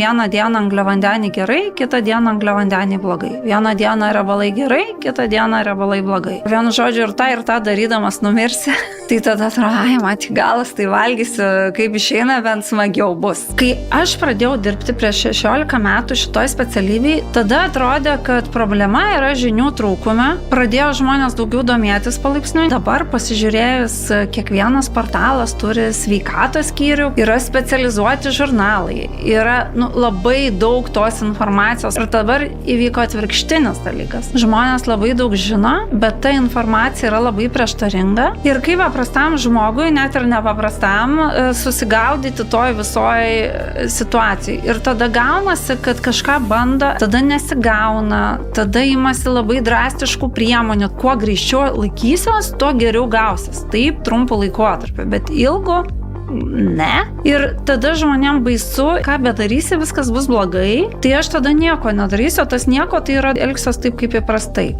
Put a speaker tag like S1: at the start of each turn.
S1: Vieną dieną angliavandenį gerai, kitą dieną angliavandenį blogai. Vieną dieną riebalai gerai, kitą dieną riebalai blogai. Vienu žodžiu, ir tą darydamas numirsi. Tai tada atrodo, mat galas, tai valgysiu, kaip išeina, bent smagiau bus. Kai aš pradėjau dirbti prieš 16 metų šitoj specialybėj, tada atrodė, kad problema yra žinių trūkume. Pradėjo žmonės daugiau domėtis palaipsniui. Dabar pasižiūrėjus, kiekvienas portalas turi sveikatos skyrių, yra specializuoti žurnalai, yra labai daug tos informacijos. Ir dabar įvyko atvirkštinis dalykas. Žmonės labai daug žino, bet ta informacija yra labai prieštaringa. Ir kaip paprastam žmogui, net ir nepaprastam, susigaudyti toj visoj situacijai. Ir tada gaunasi, kad kažką bando, tada nesigauna, tada imasi labai drastiškų priemonių. Kuo greičiau laikysios, tuo geriau gausis. Taip, trumpu laikotarpiu, bet ilgu ne. Ir tada žmonėm baisu, ką bedarysi, viskas bus blogai. Tai aš tada nieko nedarysiu, o tas nieko tai yra elgsiuos taip kaip įprastai.